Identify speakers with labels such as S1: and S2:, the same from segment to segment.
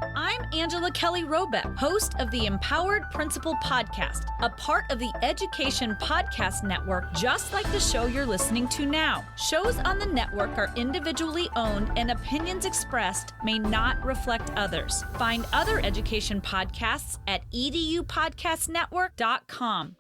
S1: I'm Angela Kelly Robeck, host of the Empowered Principal Podcast, a part of the Education Podcast Network, just like the show you're listening to now. Shows on the network are individually owned, and opinions expressed may not reflect others. Find other education podcasts at edupodcastnetwork.com.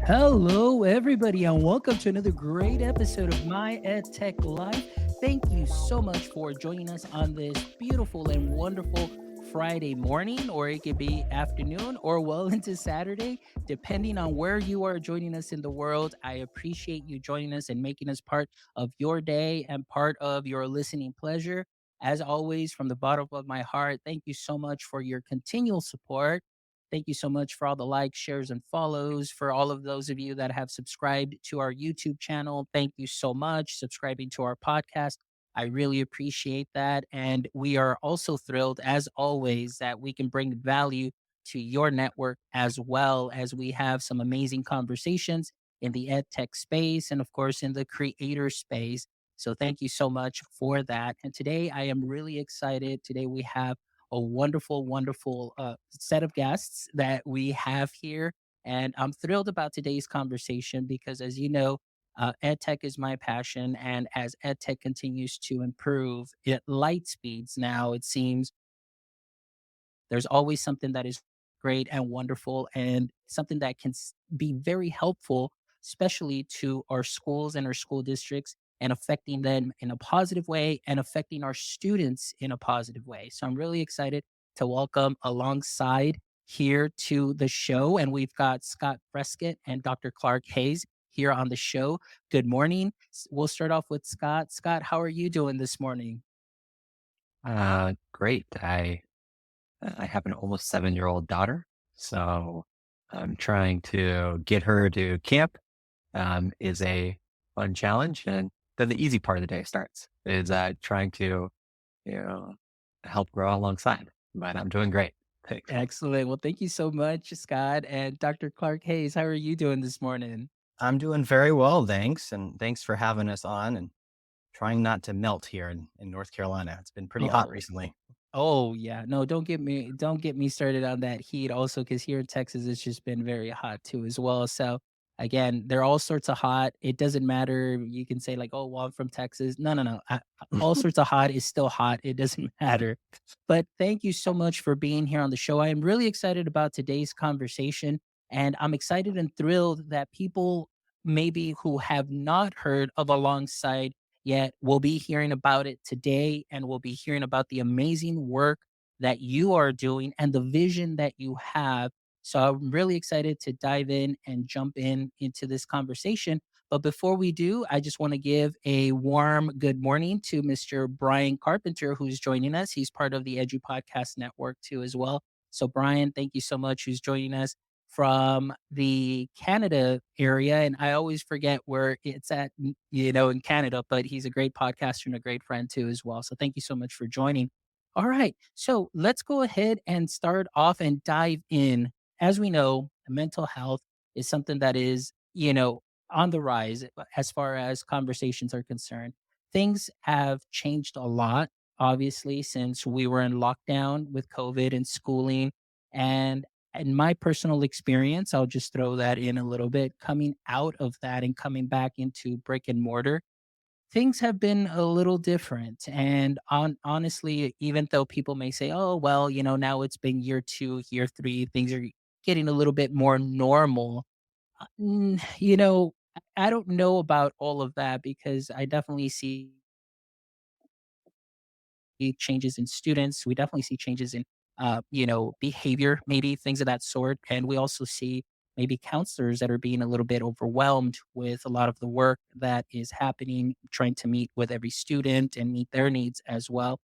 S2: Hello, everybody, and welcome to another great episode of My EdTech Life. Thank you so much for joining us on this beautiful and wonderful Friday morning, or it could be afternoon or well into Saturday, depending on where you are joining us in the world. I appreciate you joining us and making us part of your day and part of your listening pleasure. As always, from the bottom of my heart, thank you so much for your continual support. Thank you so much for all the likes, shares, and follows. For all of those of you that have subscribed to our YouTube channel, thank you so much. Subscribing to our podcast, I really appreciate that. And we are also thrilled, as always, that we can bring value to your network as well, as we have some amazing conversations in the ed tech space and, of course, in the creator space. So thank you so much for that. And today I am really excited. Today we have a wonderful set of guests that we have here. And I'm thrilled about today's conversation because, as you know, EdTech is my passion. And as EdTech continues to improve at light speeds now, it seems there's always something that is great and wonderful and something that can be very helpful, especially to our schools and our school districts and affecting them in a positive way and affecting our students in a positive way. So I'm really excited to welcome alongside here to the show. And we've got Scott Prescott and Dr. Clark Hayes here on the show. Good morning. We'll start off with Scott. Scott, how are you doing this morning?
S3: Great. I have an almost 7-year-old daughter, so I'm trying to get her to camp. Is a fun challenge, and then the easy part of the day starts. Is trying to you know help grow alongside. But I'm doing great. Thanks.
S2: Excellent. Well, thank you so much, Scott. And Dr. Clark Hayes, how are you doing this morning?
S4: I'm doing very well, thanks. And thanks for having us on and trying not to melt here in North Carolina. It's been pretty hot
S2: Oh,
S4: recently.
S2: oh yeah. No, don't get me started on that heat also, because here in Texas it's just been very hot too as well. So again, they're all sorts of hot. It doesn't matter. You can say like, oh, well, I'm from Texas. No, no, no. All sorts of hot is still hot. It doesn't matter. But thank you so much for being here on the show. I am really excited about today's conversation. And I'm excited and thrilled that people maybe who have not heard of Alongside yet will be hearing about it today, and we'll be hearing about the amazing work that you are doing and the vision that you have. So I'm really excited to dive in and jump in into this conversation. But before we do, I just want to give a warm good morning to Mr. Brian Carpenter, who's joining us. He's part of the Edu Podcast Network too, as well. So, Brian, thank you so much, who's joining us from the Canada area. And I always forget where it's at, in Canada, but he's a great podcaster and a great friend too, as well. So, thank you so much for joining. All right. So, let's go ahead and start off and dive in. As we know, mental health is something that is, on the rise as far as conversations are concerned. Things have changed a lot, obviously, since we were in lockdown with COVID and schooling. And in my personal experience, I'll just throw that in a little bit, coming out of that and coming back into brick and mortar, things have been a little different. And honestly, even though people may say, oh, well, now it's been year two, year three, things are getting a little bit more normal. uh, mm, you know, I don't know about all of that, because I definitely see changes in students. We definitely see changes in, behavior, maybe things of that sort. And we also see maybe counselors that are being a little bit overwhelmed with a lot of the work that is happening, trying to meet with every student and meet their needs as well.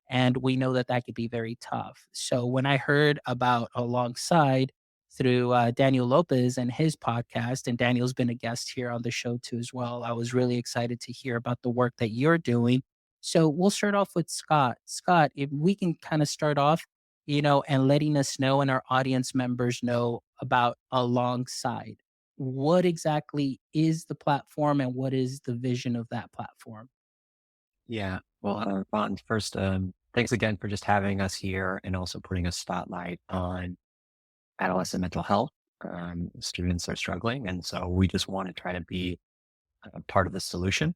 S2: And we know that that could be very tough. So when I heard about Alongside through Daniel Lopez and his podcast, and Daniel's been a guest here on the show too as well, I was really excited to hear about the work that you're doing. So we'll start off with Scott. Scott, if we can kind of start off, and letting us know and our audience members know about Alongside. What exactly is the platform and what is the vision of that platform?
S3: Yeah. Well, Vaughn, first, thanks again for just having us here and also putting a spotlight on adolescent mental health. Students are struggling, and so we just want to try to be a part of the solution.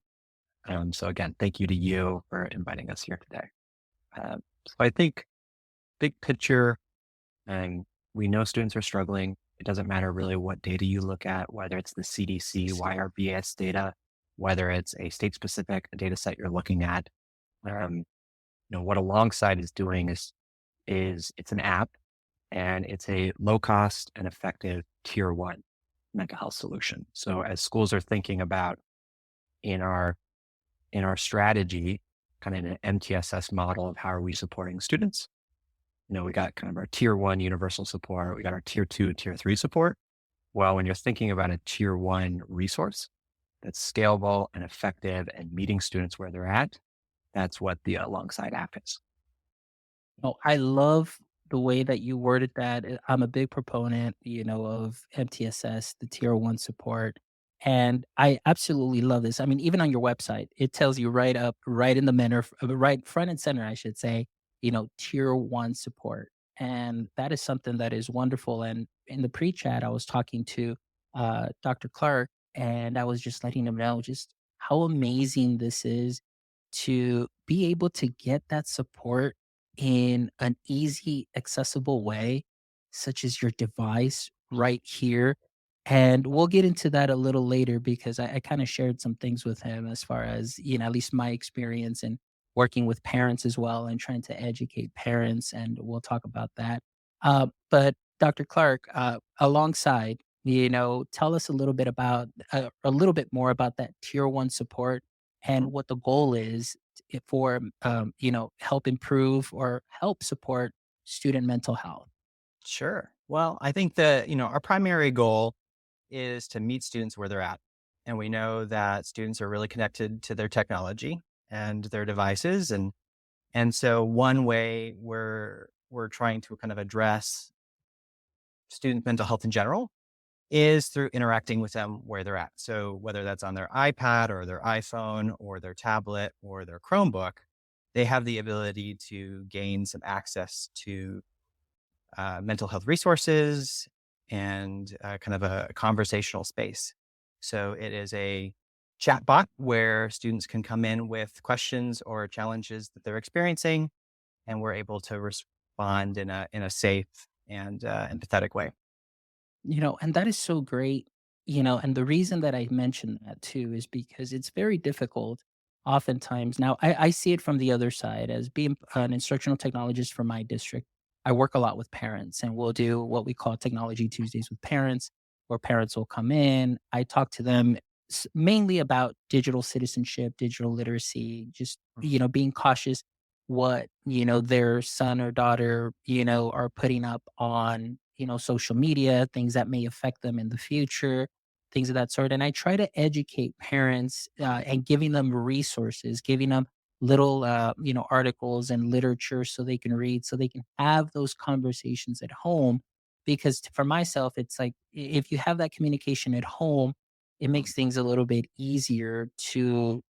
S3: So again, thank you to you for inviting us here today. So I think big picture, and we know students are struggling. It doesn't matter really what data you look at, whether it's the CDC, YRBS data, whether it's a state specific data set you're looking at. Um, what Alongside is doing is it's an app and it's a low cost and effective tier one mental health solution. So as schools are thinking about in our in our strategy, kind of an MTSS model of how are we supporting students, we got kind of our tier one universal support, we got our tier two and tier three support. Well, when you're thinking about a tier one resource that's scalable and effective and meeting students where they're at, that's what the Alongside app is.
S2: Oh, I love the way that you worded that. I'm a big proponent, of MTSS, the tier one support. And I absolutely love this. I mean, even on your website, it tells you right up, right in the manner, right front and center, I should say, tier one support. And that is something that is wonderful. And in the pre chat, I was talking to Dr. Clark, and I was just letting him know just how amazing this is to be able to get that support in an easy, accessible way, such as your device right here. And we'll get into that a little later because I kind of shared some things with him as far as, at least my experience and working with parents as well and trying to educate parents. And we'll talk about that. But Dr. Clark, alongside, tell us a little bit more about that tier one support and what the goal is for help improve or help support student mental health.
S4: Sure. Well, I think that, our primary goal is to meet students where they're at. And we know that students are really connected to their technology and their devices. And so one way we're trying to kind of address student mental health in general is through interacting with them where they're at. So whether that's on their iPad or their iPhone or their tablet or their Chromebook, they have the ability to gain some access to mental health resources and kind of a conversational space. So it is a chat bot where students can come in with questions or challenges that they're experiencing, and we're able to respond in a safe and empathetic way.
S2: And that is so great. And the reason that I mentioned that too is because it's very difficult oftentimes. Now, I see it from the other side as being an instructional technologist for my district. I work a lot with parents, and we'll do what we call Technology Tuesdays with parents, where parents will come in. I talk to them mainly about digital citizenship, digital literacy, just, being cautious what, their son or daughter, are putting up on, social media, things that may affect them in the future, things of that sort. And I try to educate parents and giving them resources, giving them little, articles and literature so they can read, so they can have those conversations at home. Because for myself, it's like if you have that communication at home, it makes things a little bit easier to,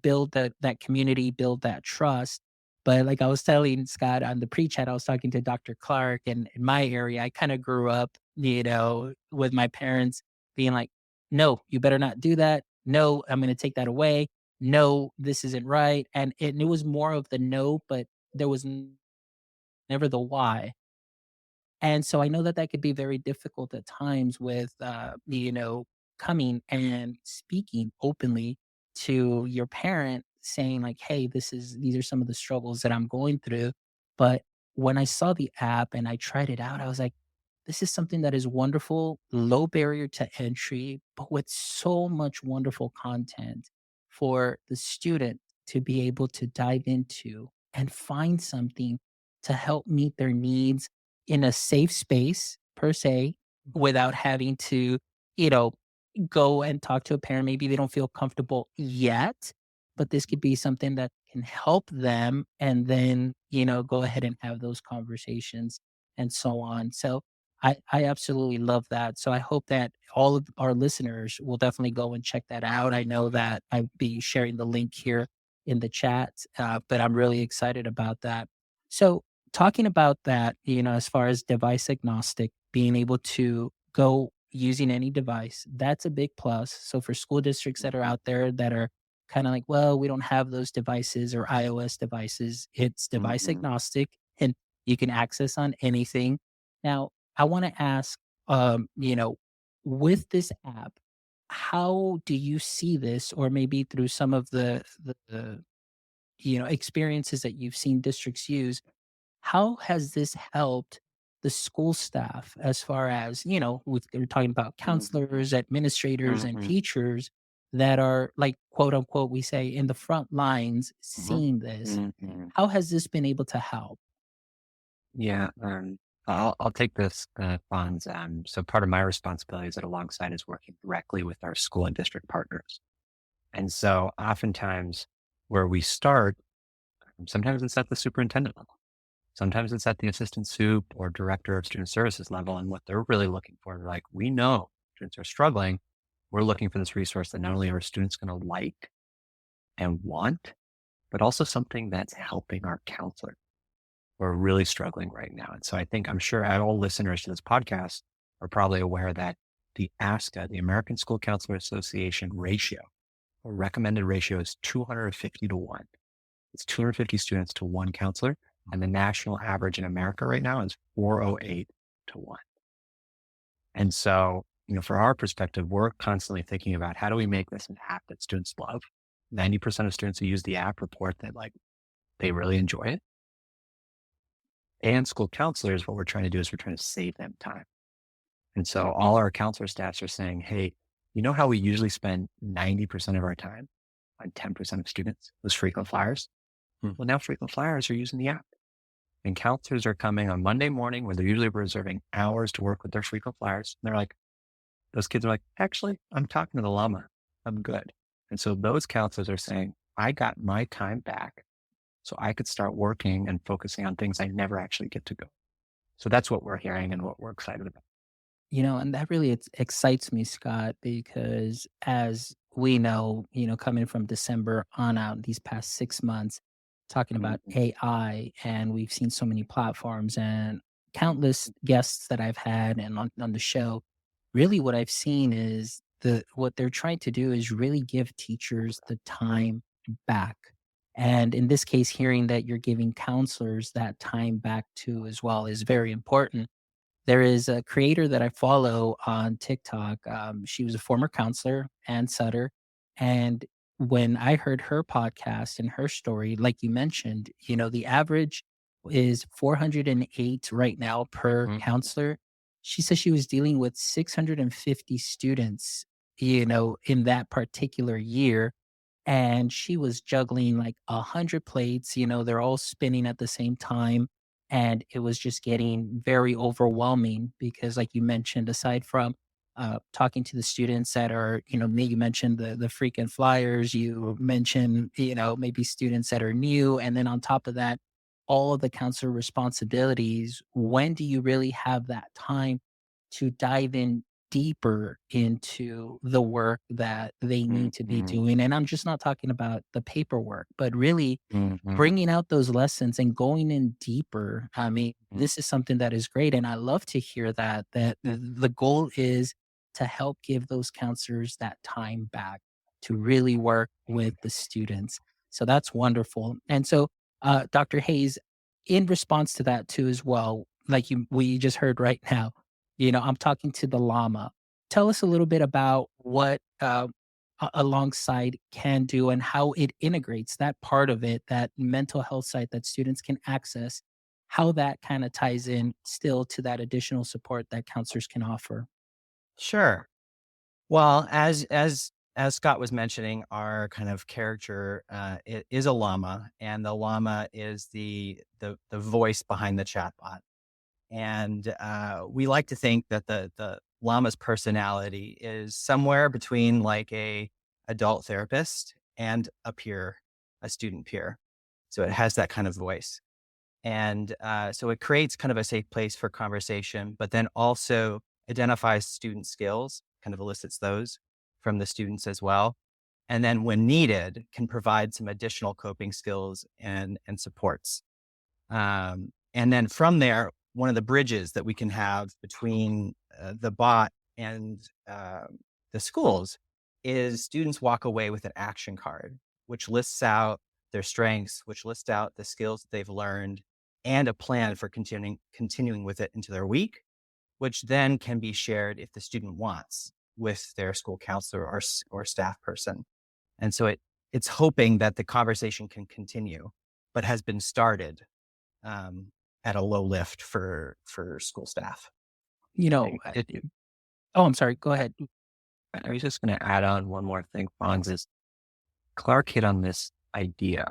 S2: build that community, build that trust. But like I was telling Scott on the pre-chat, I was talking to Dr. Clark, and in my area, I kind of grew up, with my parents being like, no, you better not do that. No, I'm going to take that away. No, this isn't right. And it was more of the no, but there was never the why. And so I know that that could be very difficult at times with, coming and speaking openly to your parent saying like, hey, these are some of the struggles that I'm going through. But when I saw the app and I tried it out, I was like, this is something that is wonderful, low barrier to entry, but with so much wonderful content for the student to be able to dive into and find something to help meet their needs in a safe space per se without having to, you know, go and talk to a parent. Maybe they don't feel comfortable yet, but this could be something that can help them and then, go ahead and have those conversations and so on. So I absolutely love that. So I hope that all of our listeners will definitely go and check that out. I know that I'll be sharing the link here in the chat, but I'm really excited about that. So, talking about that, as far as device agnostic, being able to go using any device, that's a big plus. So, for school districts that are out there that are kind of like, well, we don't have those devices or iOS devices, it's device
S3: Mhm.
S2: agnostic and you can access on anything. Now, I want to ask, with this app, how do you see this, or maybe through some of the experiences that you've seen districts use, how has this helped the school staff as far as, with we're talking about
S3: Mhm.
S2: counselors, administrators, and
S3: Mhm.
S2: teachers that are like, quote unquote, we say in the front lines
S3: Mhm.
S2: seeing this?
S3: Mhm.
S2: How has this been able to help?
S3: Yeah, I'll take this, Fonz. So part of my responsibility is that alongside is working directly with our school and district partners. And so oftentimes where we start, sometimes it's at the superintendent level. Sometimes it's at the assistant soup or director of student services level. And what they're really looking for, they're like, we know students are struggling. We're looking for this resource that not only are students going to like and want, but also something that's helping our counselor. We're really struggling right now. And so I'm sure all listeners to this podcast are probably aware that the ASCA, the American School Counselor Association ratio, or recommended ratio is 250 to 1. It's 250 students to one counselor. And the national average in America right now is 408 to 1. And so, for our perspective, we're constantly thinking about how do we make this an app that students love? 90% of students who use the app report that they really enjoy it. And school counselors, what we're trying to do is we're trying to save them time. And so all our counselor staffs are saying, hey, you know how we usually spend 90% of our time on 10% of students, those frequent flyers?
S4: Hmm.
S3: Well, now frequent flyers are using the app. And counselors are coming on Monday morning where they're usually reserving hours to work with their frequent flyers. And they're like, those kids are like, actually, I'm talking to the llama. I'm good. And so those counselors are saying, I got my time back so I could start working and focusing on things I never actually get to go. So that's what we're hearing and what we're excited about.
S2: And that really excites me, Scott, because as we know, coming from December on out these past 6 months, talking about
S3: Mhm.
S2: AI, and we've seen so many platforms and countless guests that I've had and on the show. Really, what I've seen is what they're trying to do is really give teachers the time back. And in this case, hearing that you're giving counselors that time back too as well is very important. There is a creator that I follow on TikTok. She was a former counselor, Ann Sutter. And when I heard her podcast and her story, like you mentioned, the average is 408 right now per
S3: Mhm.
S2: counselor. She says she was dealing with 650 students, in that particular year. And she was juggling like 100 plates, they're all spinning at the same time, and it was just getting very overwhelming because, like you mentioned, aside from talking to the students that are, you mentioned the frequent flyers, you mentioned, maybe students that are new, and then on top of that, all of the counselor responsibilities. When do you really have that time to dive in deeper into the work that they need to be
S3: Mhm.
S2: doing? And I'm just not talking about the paperwork, but really
S3: Mhm.
S2: bringing out those lessons and going in deeper. I mean,
S3: Mhm.
S2: this is something that is great. And I love to hear that the goal is to help give those counselors that time back to really work with the students. So that's wonderful. And so, Dr. Hayes, in response to that too, as well, like we just heard right now, I'm talking to the llama. Tell us a little bit about what alongside can do and how it integrates that part of it, that mental health site that students can access, how that kind of ties in still to that additional support that counselors can offer.
S4: Sure. Well, as Scott was mentioning, our kind of character is a llama, and the llama is the voice behind the chatbot. And we like to think that the llama's personality is somewhere between like a adult therapist and a student peer. So it has that kind of voice. And so it creates kind of a safe place for conversation, but then also identifies student skills, kind of elicits those from the students as well. and then when needed, can provide some additional coping skills and supports. And then from there, one of the bridges that we can have between the bot and the schools is students walk away with an action card, which lists out their strengths, which lists out the skills that they've learned, and a plan for continuing with it into their week, which then can be shared if the student wants with their school counselor or staff person. And so it's hoping that the conversation can continue, but has been started at a low lift for school staff.
S2: You know, oh, I'm sorry. Go ahead.
S3: I was just going to add on one more thing, Franz, is Clark hit on this idea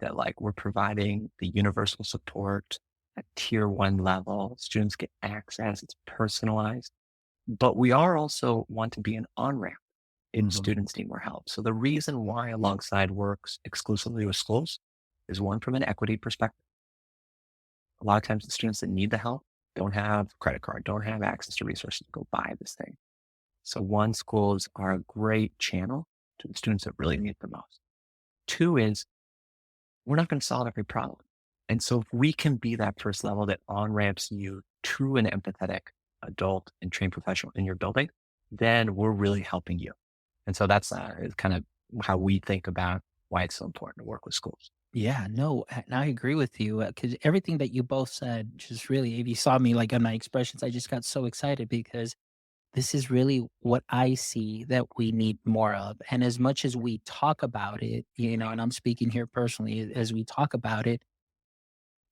S3: that like we're providing the universal support at tier 1 level. Students get access, it's personalized, but we are also want to be an on-ramp if students need more help. So the reason why Alongside works exclusively with schools is one, from an equity perspective. A lot of times the students that need the help don't have a credit card, don't have access to resources to go buy this thing. So one, schools are a great channel to the students that really need it the most. Two is we're not going to solve every problem. And so if we can be that first level that on-ramps you to an empathetic adult and trained professional in your building, then we're really helping you. And so that's kind of how we think about why it's so important to work with schools.
S2: Yeah, no, and I agree with you because everything that you both said, just really, if you saw me like on my expressions, I just got so excited because this is really what I see that we need more of. And as much as we talk about it, and I'm speaking here personally, as we talk about it,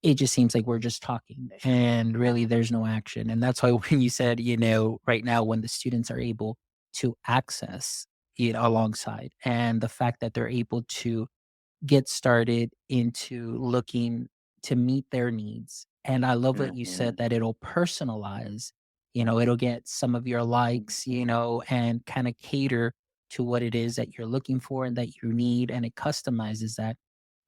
S2: it just seems like we're just talking and really there's no action. And that's why when you said, right now when the students are able to access it alongside and the fact that they're able to get started into looking to meet their needs. And I love what you said that it'll personalize, it'll get some of your likes, and kind of cater to what it is that you're looking for and that you need. And it customizes that.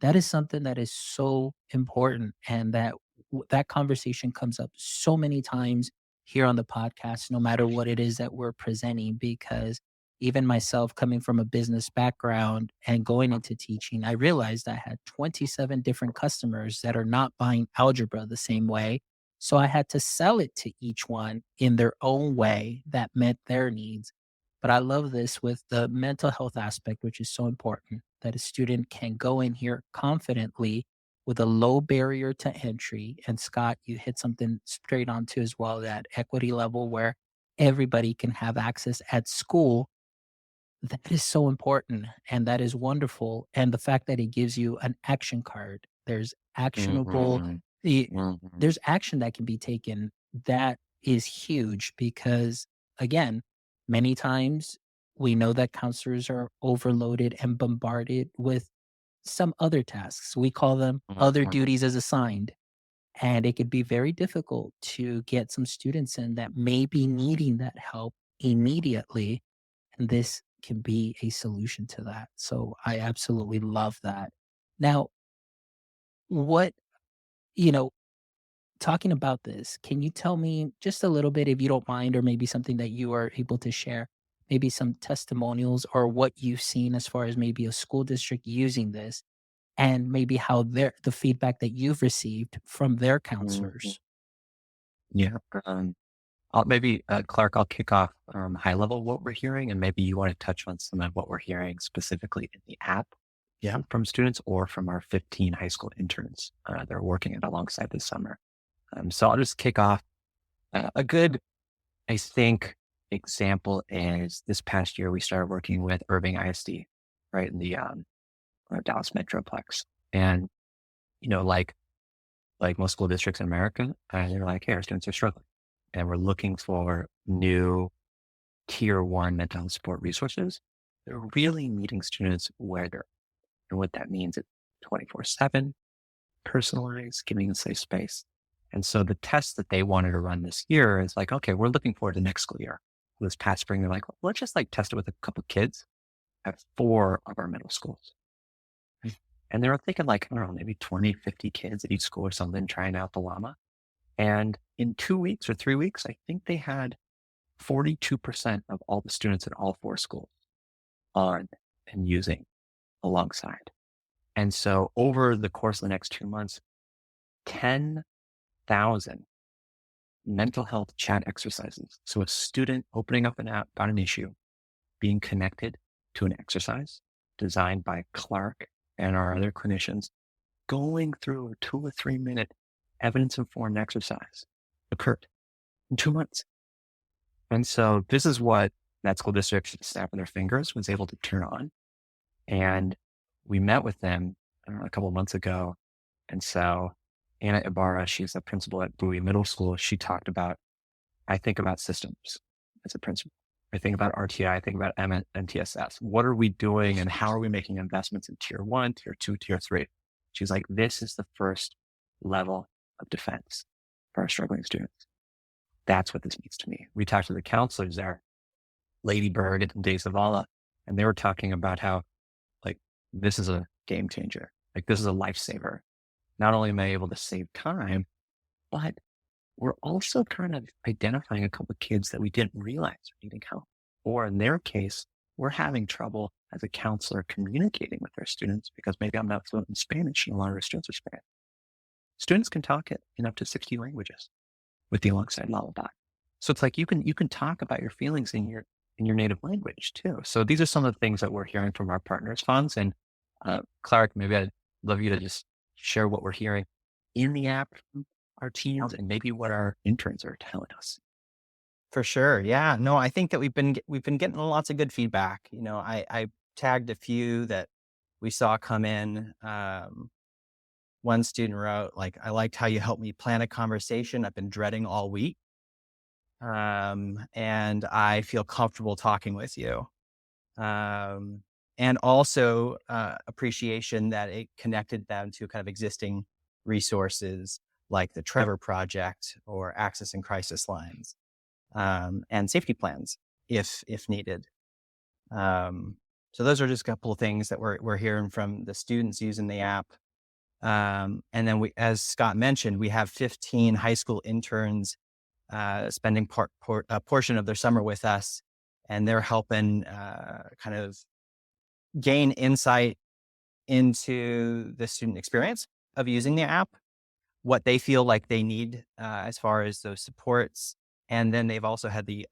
S2: That is something that is so important. And that conversation comes up so many times here on the podcast, no matter what it is that we're presenting, because even myself coming from a business background and going into teaching, I realized I had 27 different customers that are not buying algebra the same way. So I had to sell it to each one in their own way that met their needs. But I love this with the mental health aspect, which is so important that a student can go in here confidently with a low barrier to entry. And Scott, you hit something straight on to as well, that equity level where everybody can have access at school. That is so important and that is wonderful. And the fact that it gives you an action card, there's actionable, there's action that can be taken. That is huge because, again, many times we know that counselors are overloaded and bombarded with some other tasks. We call them other duties as assigned. And it could be very difficult to get some students in that may be needing that help immediately. And this can be a solution to that. So I absolutely love that. Now, what, you know, talking about this, can you tell me just a little bit, if you don't mind, or maybe something that you are able to share, maybe some testimonials or what you've seen as far as maybe a school district using this and maybe how the feedback that you've received from their counselors?
S3: Yeah. Maybe, Clark, I'll kick off high level what we're hearing, and maybe you want to touch on some of what we're hearing specifically in the app from students or from our 15 high school interns that are working it alongside this summer. So I'll just kick off. A good, I think, example is this past year, we started working with Irving ISD, right, in the Dallas Metroplex. And, like most school districts in America, they're like, hey, our students are struggling. And we're looking for new tier 1 mental health support resources. They're really meeting students where they're, and what that means is 24/7, personalized, giving a safe space. And so the test that they wanted to run this year is like, okay, we're looking forward to next school year. This past spring, they're like, let's just test it with a couple kids at 4 of our middle schools. And they were thinking I don't know, maybe 20, 50 kids at each school or something trying out the llama. And in 2 weeks or 3 weeks, I think they had 42% of all the students at all 4 schools on and using alongside. And so over the course of the next 2 months, 10,000 mental health chat exercises. So a student opening up an app about an issue, being connected to an exercise designed by Clark and our other clinicians, going through a 2 or 3 minute evidence-informed exercise occurred in 2 months. And so this is what that school district, snap of their fingers, was able to turn on. And we met with them a couple of months ago. And so Anna Ibarra, she's a principal at Bowie Middle School. She talked about, I think about systems as a principal. I think about RTI, I think about MTSS. What are we doing and how are we making investments in tier 1, tier 2, tier 3? She's like, this is the first level of defense for our struggling students. That's what this means to me. We talked to the counselors there, Lady Berg and Dave Zavala, and they were talking about how, like, this is a game changer. Like, this is a lifesaver. Not only am I able to save time, but we're also kind of identifying a couple of kids that we didn't realize are needing help. Or in their case, we're having trouble as a counselor communicating with our students because maybe I'm not fluent in Spanish and a lot of our students are Spanish. Students can talk it in up to 60 languages with the Alongside Lullaby. So it's like you can talk about your feelings in your native language too. So these are some of the things that we're hearing from our partners funds. And Clark, maybe I'd love you to just share what we're hearing in the app from our teams and maybe what our interns are telling us.
S4: For sure. Yeah. No, I think that we've been getting lots of good feedback. You know, I tagged a few that we saw come in. One student wrote, like, I liked how you helped me plan a conversation I've been dreading all week. And I feel comfortable talking with you. And also appreciation that it connected them to kind of existing resources like the Trevor Project or Access and Crisis Lines, and safety plans if needed. So those are just a couple of things that we're hearing from the students using the app. And then we, as Scott mentioned, we have 15 high school interns spending a portion of their summer with us, and they're helping kind of gain insight into the student experience of using the app, what they feel like they need as far as those supports. And then they've also had the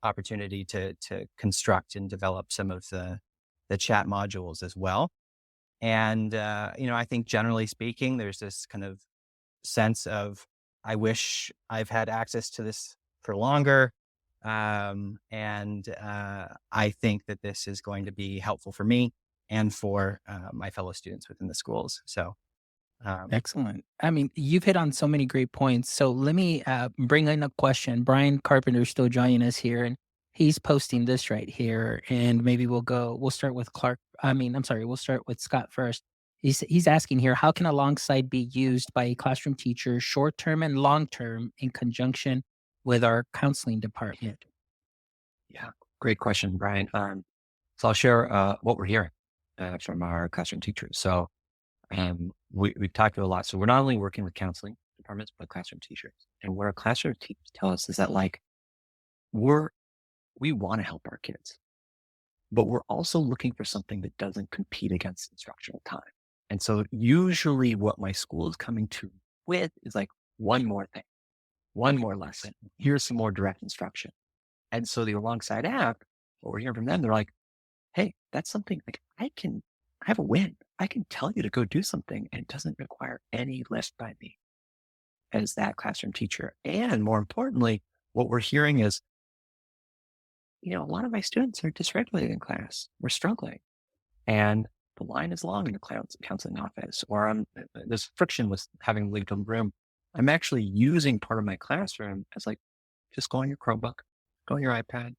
S4: opportunity to construct and develop some of the chat modules as well. And, I think generally speaking, there's this kind of sense of, I wish I've had access to this for longer. And I think that this is going to be helpful for me and for my fellow students within the schools. So,
S2: Excellent. I mean, you've hit on so many great points. So let me bring in a question. Brian Carpenter is still joining us here, and he's posting this right here. And maybe we'll start with we'll start with Scott first. He's asking here, how can Alongside be used by a classroom teacher short-term and long-term in conjunction with our counseling department?
S3: Yeah, great question, Brian. So I'll share what we're hearing from our classroom teachers. So we've talked to a lot. So we're not only working with counseling departments, but classroom teachers. And what our classroom teachers tell us is that, like, we want to help our kids, but we're also looking for something that doesn't compete against instructional time. And so usually what my school is coming to with is like one more thing, one more lesson. Here's some more direct instruction. And so the Alongside app, what we're hearing from them, they're like, hey, that's something like I have a win. I can tell you to go do something and it doesn't require any lift by me as that classroom teacher. And more importantly, what we're hearing is, a lot of my students are dysregulated in class. We're struggling. And the line is long in the counseling office, or there's friction with having to leave the room. I'm actually using part of my classroom as like, just go on your Chromebook, go on your iPad.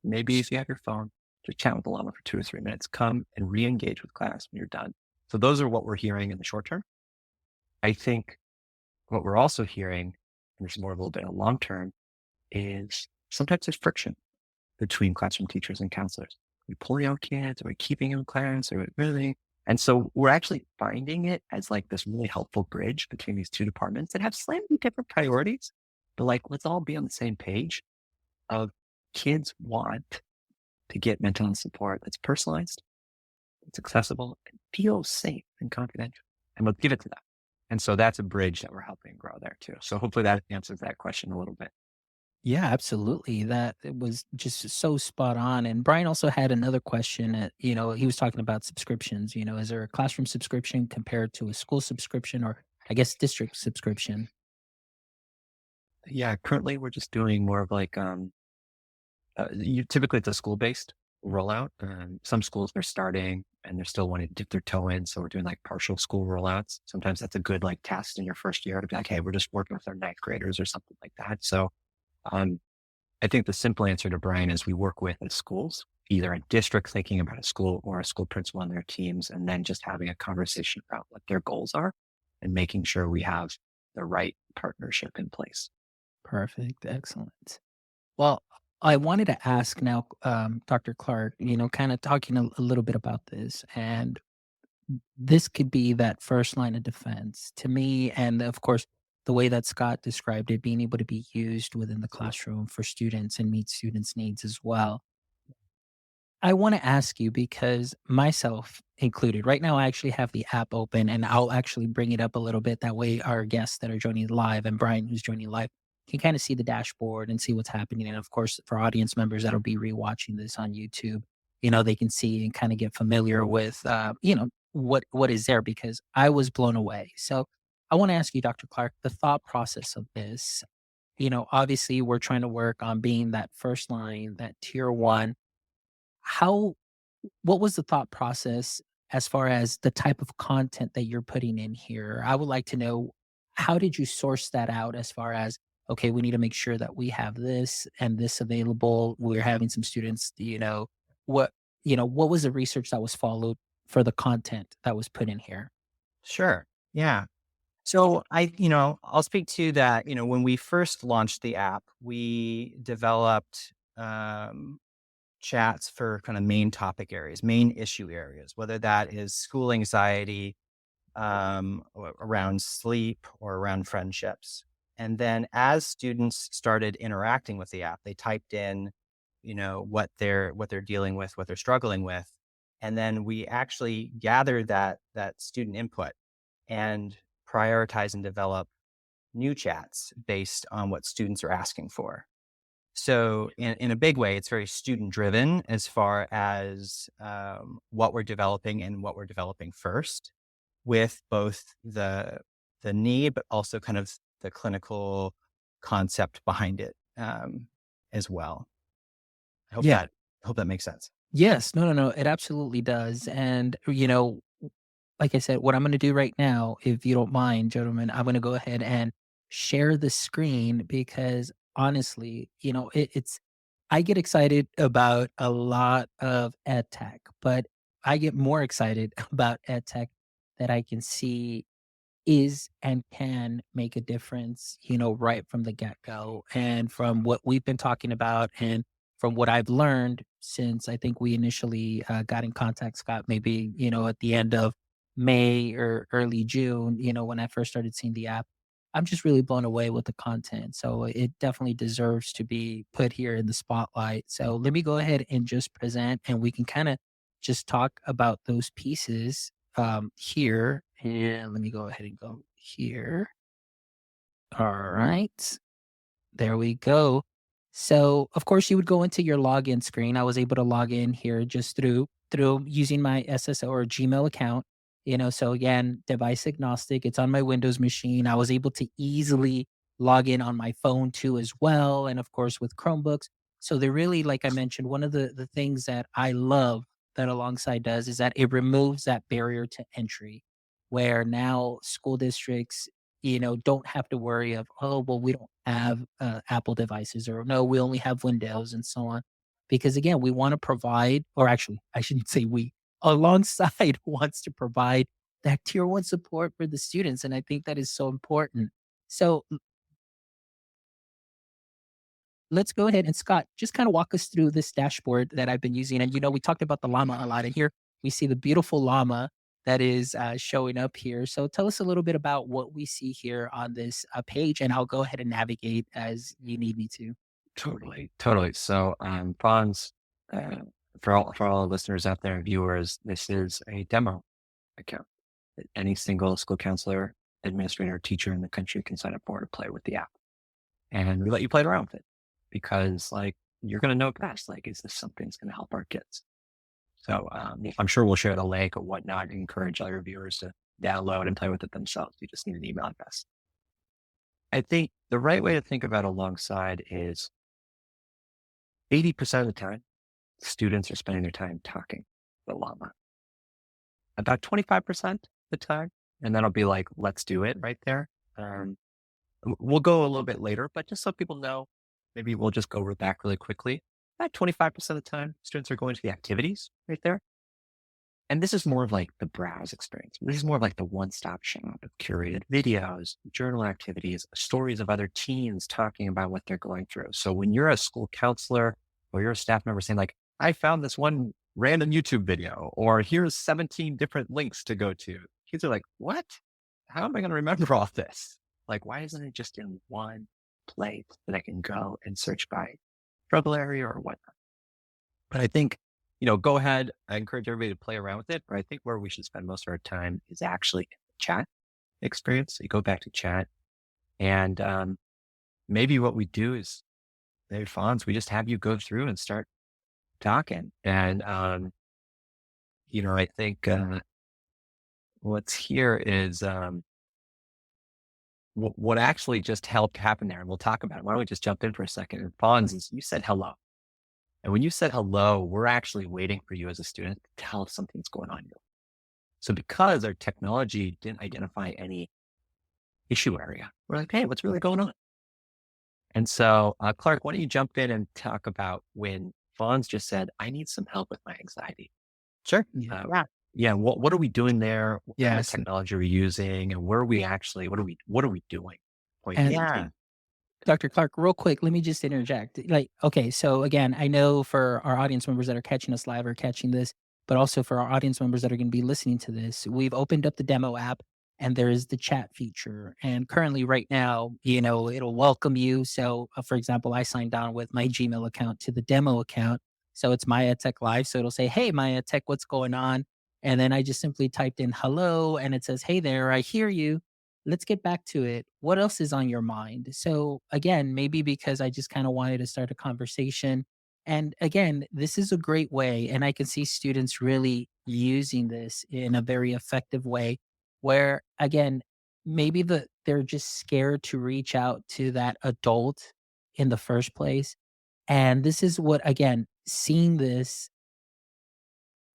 S3: Maybe if you have your phone, just chat with the llama for 2 or 3 minutes, come and re-engage with class when you're done. So those are what we're hearing in the short term. I think what we're also hearing, and there's more a little bit of long term, is sometimes there's friction between classroom teachers and counselors. Are we pulling out kids? Are we keeping them in class? Are we really? And so we're actually finding it as like this really helpful bridge between these two departments that have slightly different priorities, but like, let's all be on the same page of kids want to get mental health support that's personalized it's accessible, and feels safe and confidential. And let's give it to them. And so that's a bridge that we're helping grow there too. So hopefully that answers that question a little bit.
S2: Yeah, absolutely. That it was just so spot on. And Brian also had another question. He was talking about subscriptions. Is there a classroom subscription compared to a school subscription, or I guess district subscription?
S3: Yeah, currently we're just doing more of like typically it's a school based rollout. Some schools are starting and they're still wanting to dip their toe in, so we're doing like partial school rollouts. Sometimes that's a good like test in your first year to be like, hey, we're just working with our ninth graders or something like that. So um, I think the simple answer to Brian is we work with the schools, either a district thinking about a school or a school principal and their teams, and then just having a conversation about what their goals are and making sure we have the right partnership in place.
S2: Perfect. Excellent. Well, I wanted to ask now, Dr. Clark, kind of talking a little bit about this. And this could be that first line of defense to me. And of course, the way that Scott described it, being able to be used within the classroom for students and meet students' needs as well. I want to ask you because myself included, right now I actually have the app open and I'll actually bring it up a little bit. That way, our guests that are joining live and Brian, who's joining live, can kind of see the dashboard and see what's happening. And of course, for audience members that'll be rewatching this on YouTube, they can see and kind of get familiar with, what is there because I was blown away. So I want to ask you, Dr. Clark, the thought process of this. Obviously, we're trying to work on being that first line, that tier one. How what was the thought process as far as the type of content that you're putting in here? I would like to know, how did you source that out as far as, okay, we need to make sure that we have this and this available. We're having some students, what what was the research that was followed for the content that was put in here?
S4: Sure. Yeah. So I'll speak to that. When we first launched the app, we developed chats for kind of main topic areas, main issue areas, whether that is school anxiety, around sleep or around friendships. And then as students started interacting with the app, they typed in, what they're dealing with, what they're struggling with. And then we actually gathered that student input and prioritize and develop new chats based on what students are asking for. So in a big way, it's very student driven as far as what we're developing and what we're developing first, with both the need, but also kind of the clinical concept behind it as well. I hope
S2: Yeah.
S4: that hope that makes sense.
S2: Yes. No, no, no. It absolutely does. And, like I said, what I'm going to do right now, if you don't mind, gentlemen, I'm going to go ahead and share the screen because honestly, I get excited about a lot of ed tech, but I get more excited about ed tech that I can see is and can make a difference, right from the get go. And from what we've been talking about and from what I've learned since I think we initially got in contact, Scott, maybe, at the end of May or early June, when I first started seeing the app, I'm just really blown away with the content. So it definitely deserves to be put here in the spotlight. So let me go ahead and just present and we can kind of just talk about those pieces here. And let me go ahead and go here. All right. There we go. So, of course, you would go into your login screen. I was able to log in here just through using my SSO or Gmail account. So again, device agnostic. It's on my Windows machine. I was able to easily log in on my phone too as well, and of course with Chromebooks. So they're really, like I mentioned, one of the things that I love that Alongside does is that it removes that barrier to entry, where now school districts don't have to worry of, oh, well, we don't have Apple devices or no, we only have Windows and so on. Because again, we want to provide, or actually, I shouldn't say we, Alongside wants to provide that tier one support for the students. And I think that is so important. So let's go ahead and Scott, just kind of walk us through this dashboard that I've been using. And, we talked about the llama a lot. And here we see the beautiful llama that is showing up here. So tell us a little bit about what we see here on this page, and I'll go ahead and navigate as you need me to.
S3: Totally. Totally. So, Fawn's for all listeners out there and viewers, this is a demo account that any single school counselor, administrator, or teacher in the country can sign up for to play with the app. And we let you play around with it because like, you're going to know best, like, is this something that's going to help our kids? So I'm sure we'll share the link or whatnot and encourage other viewers to download and play with it themselves. You just need an email address. I think the right way to think about alongside is 80% of the time, students are spending their time talking to the llama. About 25% of the time, and that'll be like, let's do it right there. We'll go a little bit later, but just so people know, maybe we'll just go back really quickly. About 25% of the time, students are going to the activities right there. And this is more of like the browse experience. This is more of like the one-stop shop of curated videos, journal activities, stories of other teens talking about what they're going through. So when you're a school counselor or you're a staff member saying like, I found this one random YouTube video, or here's 17 different links to go to, kids are like, what? How am I going to remember all this? Like, why isn't it just in one place that I can go and search by struggle area or whatnot? But I think, go ahead. I encourage everybody to play around with it. But I think where we should spend most of our time is actually in the chat experience. So you go back to chat, and maybe what we do is, maybe Fonz, we just have you go through and start talking. And, I think what's here is what actually just helped happen there. And we'll talk about it. Why don't we just jump in for a second? And Fonz, is you said hello. And when you said hello, we're actually waiting for you as a student to tell us something's going on here. So because our technology didn't identify any issue area, we're like, hey, what's really going on? And so, Clark, why don't you jump in and talk about when Fonz just said, I need some help with my anxiety.
S4: Sure.
S3: What are we doing there? What kind of
S2: Yes.
S3: technology are we using? And where are we actually, what are we doing?
S2: And Dr. Clark, real quick, let me just interject. Like, okay, so again, I know for our audience members that are catching us live or catching this, but also for our audience members that are going to be listening to this, we've opened up the demo app and there is the chat feature. And currently right now, it'll welcome you. So for example, I signed on with my Gmail account to the demo account. So it's Maya Tech Live. So it'll say, hey, Maya Tech, what's going on? And then I just simply typed in hello and it says, hey there, I hear you. Let's get back to it. What else is on your mind? So again, maybe because I just kind of wanted to start a conversation. And again, this is a great way. And I can see students really using this in a very effective way where again, maybe they're just scared to reach out to that adult in the first place. And this is what, again, seeing this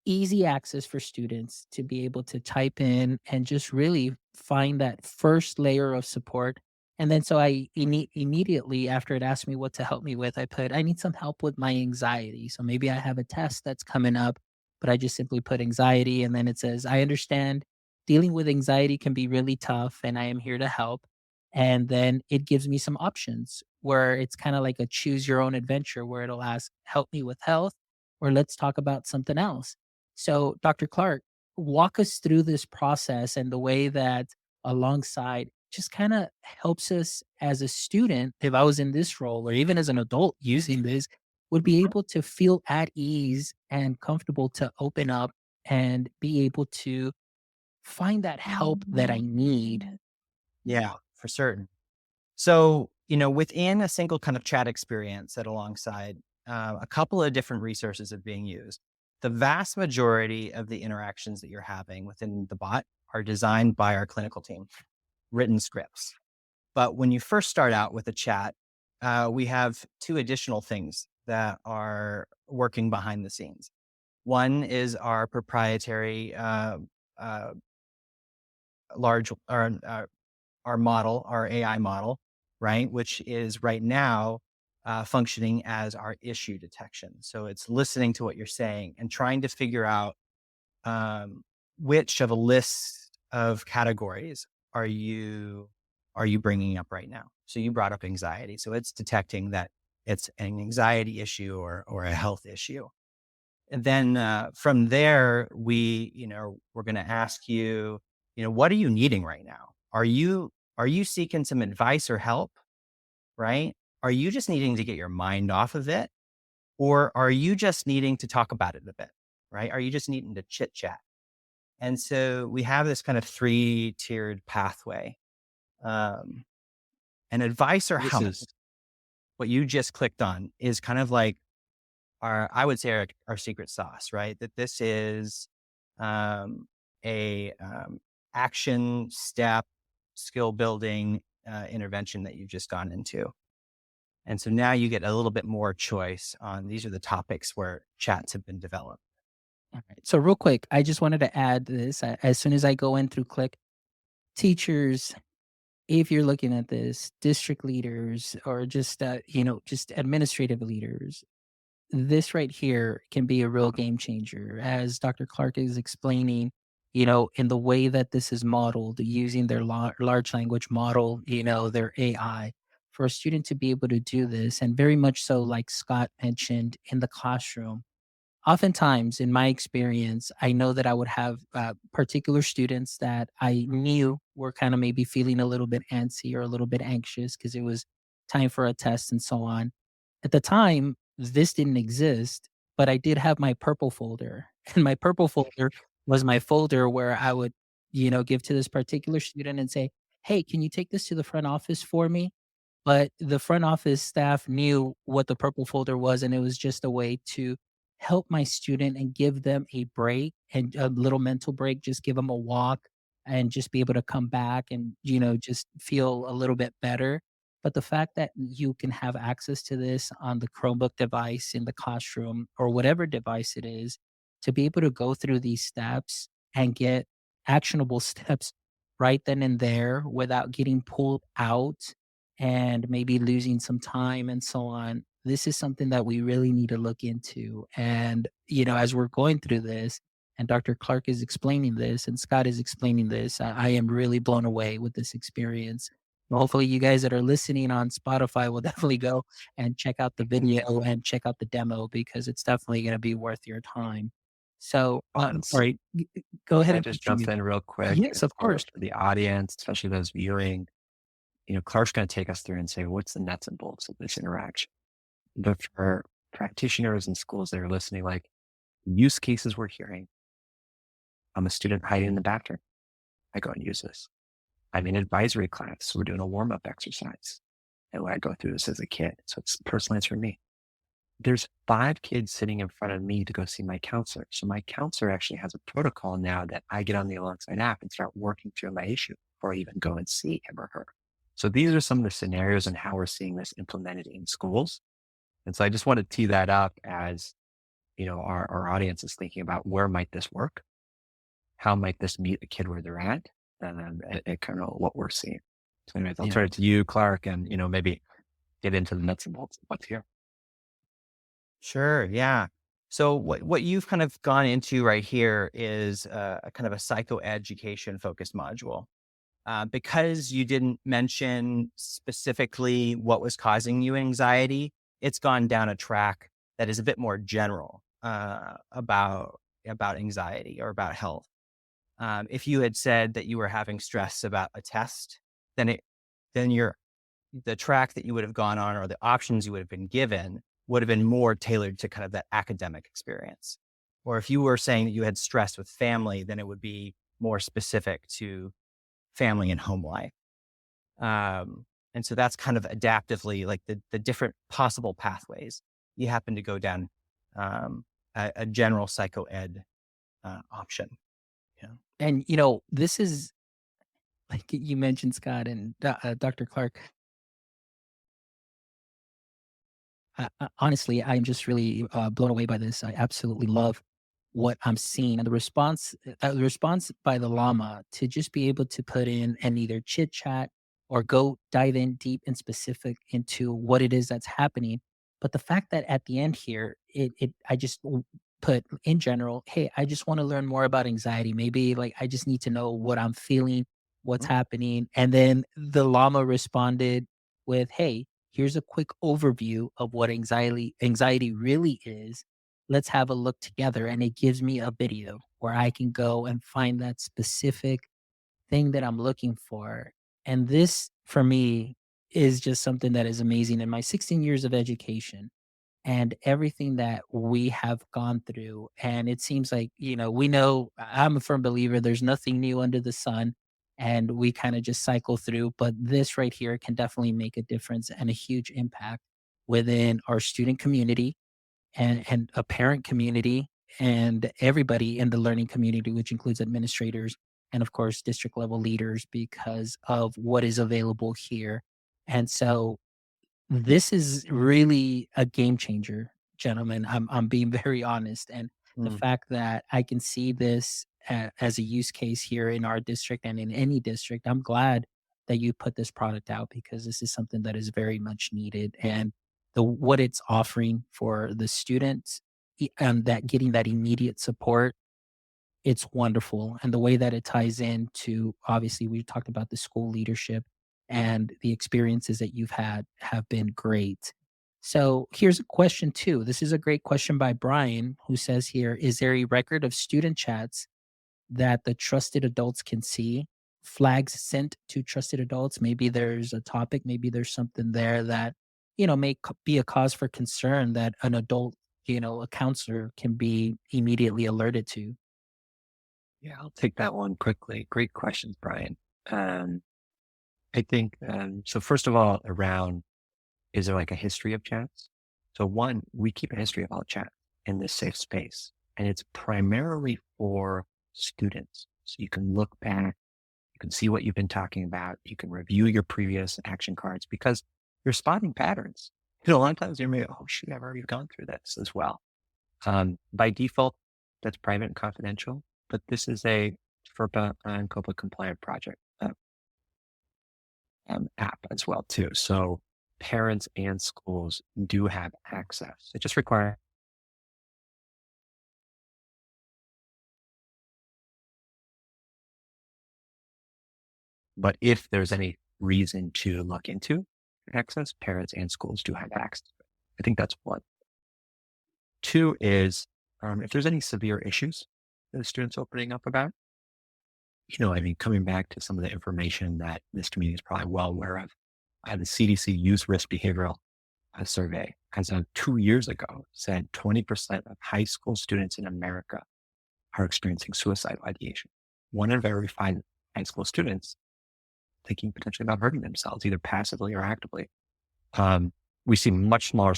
S2: easy access for students to be able to type in and just really find that first layer of support. And then so I immediately after it asked me what to help me with, I put, I need some help with my anxiety. So maybe I have a test that's coming up, but I just simply put anxiety. And then it says, I understand dealing with anxiety can be really tough and I am here to help. And then it gives me some options where it's kind of like a choose your own adventure where it'll ask, help me with health, or let's talk about something else. So, Dr. Clark, walk us through this process and the way that alongside just kind of helps us as a student, if I was in this role or even as an adult using this, would be able to feel at ease and comfortable to open up and be able to find that help that I need.
S4: Yeah, for certain. So, within a single kind of chat experience that alongside a couple of different resources are being used, the vast majority of the interactions that you're having within the bot are designed by our clinical team, written scripts. But when you first start out with a chat, we have two additional things that are working behind the scenes. One is our proprietary our model, our AI model, right? Which is right now functioning as our issue detection. So it's listening to what you're saying and trying to figure out which of a list of categories are you bringing up right now. So you brought up anxiety. So it's detecting that it's an anxiety issue or a health issue. And then from there, we're going to ask you, what are you needing right now? Are you seeking some advice or help? Right? Are you just needing to get your mind off of it? Or are you just needing to talk about it a bit, right? Are you just needing to chit chat? And so we have this kind of three-tiered pathway. Um, and advice or
S3: This
S4: help,
S3: is
S4: what you just clicked on is kind of like I would say our secret sauce, right? That this is um, a action step, skill building intervention that you've just gone into. And so now you get a little bit more choice on these are the topics where chats have been developed.
S2: All right. So real quick, I just wanted to add this. As soon as I go in through Click, teachers, if you're looking at this, district leaders, or just just administrative leaders, this right here can be a real game changer. As Dr. Clark is explaining, in the way that this is modeled using their large language model, their AI, for a student to be able to do this, and very much so, like Scott mentioned, in the classroom. Oftentimes, in my experience, I know that I would have particular students that I knew were kind of maybe feeling a little bit antsy or a little bit anxious because it was time for a test and so on. At the time, this didn't exist, but I did have my purple folder. And my purple folder was my folder where I would, give to this particular student and say, "Hey, can you take this to the front office for me?" But the front office staff knew what the purple folder was, and it was just a way to help my student and give them a break and a little mental break, just give them a walk and just be able to come back and, just feel a little bit better. But the fact that you can have access to this on the Chromebook device in the classroom or whatever device it is, to be able to go through these steps and get actionable steps right then and there without getting pulled out and maybe losing some time and so on. This is something that we really need to look into. And, as we're going through this, and Dr. Clark is explaining this, and Scott is explaining this, I am really blown away with this experience. Hopefully, you guys that are listening on Spotify will definitely go and check out the video and check out the demo because it's definitely going to be worth your time. So,
S3: funds.
S2: sorry, go ahead
S3: I
S2: and
S3: just
S2: continue.
S3: jump in real quick
S2: Yes, of course.
S3: for the audience, especially those viewing. Clark's going to take us through and say, what's the nuts and bolts of this interaction? But for practitioners and schools that are listening, like use cases we're hearing, I'm a student hiding in the bathroom. I go and use this. I'm in advisory class. So we're doing a warm up exercise. And I go through this as a kid. So it's personalized for me. There's 5 kids sitting in front of me to go see my counselor. So my counselor actually has a protocol now that I get on the Alongside app and start working through my issue before I even go and see him or her. So these are some of the scenarios and how we're seeing this implemented in schools. And so I just want to tee that up as, our audience is thinking about where might this work? How might this meet a kid where they're at? And kind of what we're seeing. So anyways, I'll
S2: Yeah.
S3: turn it to you, Clark, and, maybe get into the nuts and bolts of what's here.
S4: Sure. Yeah. So what you've kind of gone into right here is a kind of a psychoeducation focused module. Because you didn't mention specifically what was causing you anxiety, it's gone down a track that is a bit more general about anxiety or about health. If you had said that you were having stress about a test, then the track that you would have gone on or the options you would have been given would have been more tailored to kind of that academic experience. Or if you were saying that you had stress with family, then it would be more specific to family and home life. And so that's kind of adaptively like the different possible pathways. You happen to go down a general psychoed option. Yeah.
S2: And, this is like you mentioned, Scott and Dr. Clark. Honestly, I'm just really blown away by this. I absolutely love what I'm seeing, and the response by the llama to just be able to put in and either chit chat or go dive in deep and specific into what it is that's happening. But the fact that at the end here, I just put in general, hey, I just want to learn more about anxiety. Maybe like I just need to know what I'm feeling, what's happening, and then the llama responded with, hey, here's a quick overview of what anxiety really is. Let's have a look together. And it gives me a video where I can go and find that specific thing that I'm looking for. And this for me is just something that is amazing. In my 16 years of education, and everything that we have gone through. And it seems like, we know I'm a firm believer there's nothing new under the sun, and we kind of just cycle through. But this right here can definitely make a difference and a huge impact within our student community and a parent community and everybody in the learning community, which includes administrators and, of course, district level leaders, because of what is available here. And so this is really a game changer, gentlemen. I'm being very honest, and the
S4: Mm.
S2: fact that I can see this as a use case here in our district and in any district, I'm glad that you put this product out, because this is something that is very much needed. And the what it's offering for the students, and that getting that immediate support, it's wonderful. And the way that it ties into, obviously, we talked about the school leadership, and the experiences that you've had have been great. So here's a question too. This is a great question by Brian, who says here, is there a record of student chats that the trusted adults can see? Flags sent to trusted adults. Maybe there's a topic, maybe there's something there that, may be a cause for concern that an adult, a counselor can be immediately alerted to.
S3: Yeah, I'll take that one quickly. Great questions, Brian. Um, I think, so first of all, around, is there like a history of chats? So one, we keep a history of all chat in this safe space, and it's primarily for students. So you can look back, you can see what you've been talking about, you can review your previous action cards, because you're spotting patterns. A lot of times you're maybe, oh shoot, I've already gone through this as well. By default, that's private and confidential, but this is a FERPA and COPA compliant project app as well too. So parents and schools do have access. It just requires, but if there's any reason to look into access, parents and schools do have access. I think that's one. Two is, if there's any severe issues that the students opening up about, coming back to some of the information that this community is probably well aware of. The CDC Youth Risk Behavioral Survey, as of 2 years ago, said 20% of high school students in America are experiencing suicidal ideation. One in every five high school students thinking potentially about hurting themselves, either passively or actively. We see much smaller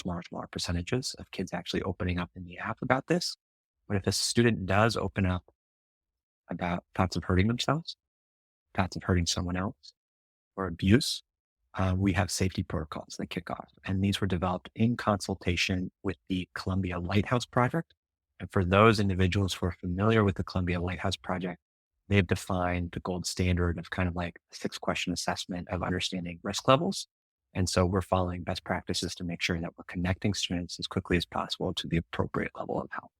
S3: percentages of kids actually opening up in the app about this. But if a student does open up about thoughts of hurting themselves, thoughts of hurting someone else, or abuse, we have safety protocols that kick off. And these were developed in consultation with the Columbia Lighthouse Project. And for those individuals who are familiar with the Columbia Lighthouse Project, they've defined the gold standard of kind of like a 6-question assessment of understanding risk levels. And so we're following best practices to make sure that we're connecting students as quickly as possible to the appropriate level of help.